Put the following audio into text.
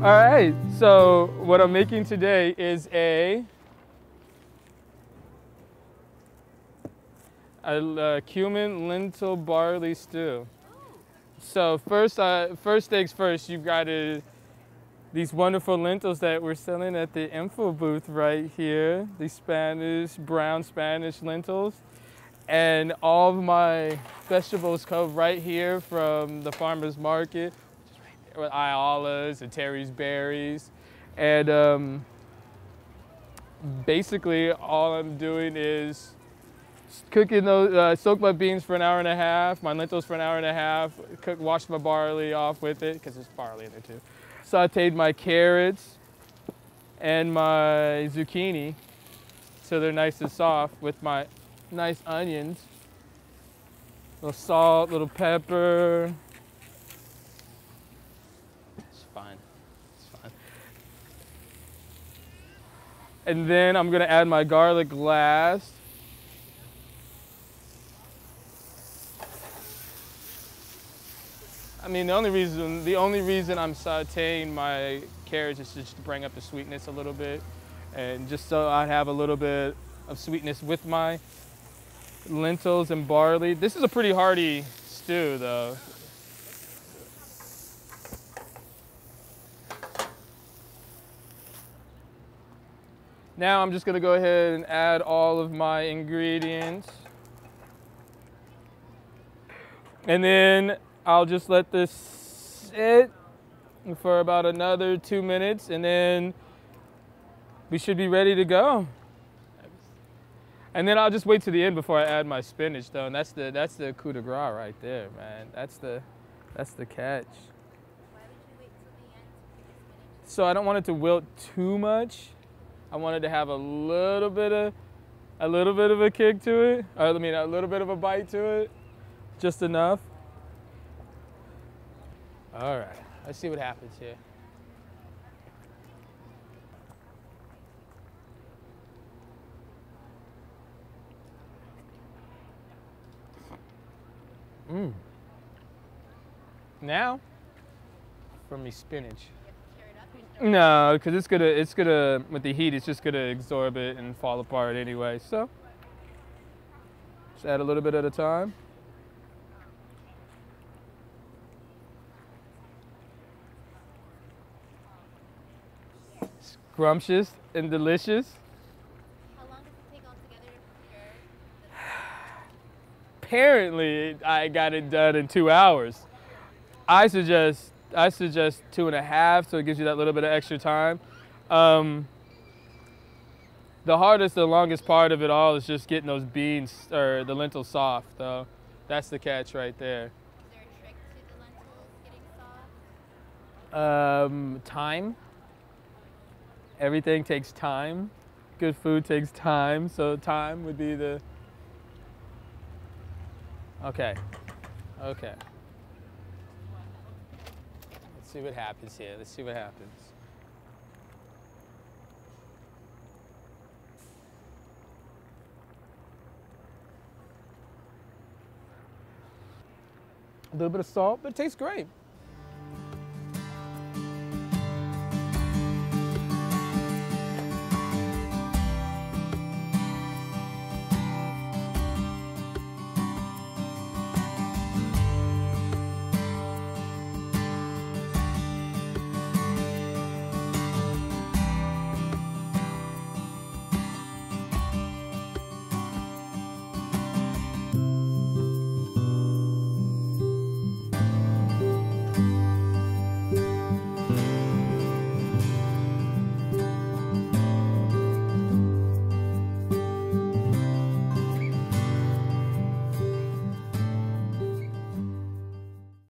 All right, so what I'm making today is a cumin lentil barley stew. So first things first, you got these wonderful lentils that we're selling at the info booth right here. These brown Spanish lentils. And all of my vegetables come right here from the farmers market, which is right there with Ayala's and Terry's berries. And basically all I'm doing is cooking those, soak my beans for an hour and a half, my lentils for an hour and a half, wash my barley off with it, because there's barley in there too. Sauteed my carrots and my zucchini so they're nice and soft with my nice onions. Little salt, little pepper. It's fine, it's fine. And then I'm gonna add my garlic last. I mean, the only reason I'm sauteing my carrots is just to bring up the sweetness a little bit, and just so I have a little bit of sweetness with my lentils and barley. This is a pretty hearty stew, though. Now I'm just gonna go ahead and add all of my ingredients, and then I'll just let this sit for about another 2 minutes, and then we should be ready to go. And then I'll just wait to the end before I add my spinach, though. And that's the coup de grace right there, man. That's the catch. Why would you wait till the end to put the spinach? So I don't want it to wilt too much. I want it to have a little bit of a kick to it. Or, I mean, a little bit of a bite to it, just enough. All right, let's see what happens here. Now, for me spinach. No, because it's gonna with the heat, it's just gonna absorb it and fall apart anyway. So, just add a little bit at a time. Scrumptious and delicious. How long does it take altogether to prepare? Apparently, I got it done in 2 hours. I suggest 2.5, so it gives you that little bit of extra time. The longest part of it all is just getting those beans or the lentils soft, though. That's the catch right there. Is there a trick to the lentils getting soft? Time. Everything takes time. Good food takes time, so time would be the... Okay. Let's see what happens here. Let's see what happens. A little bit of salt, but it tastes great.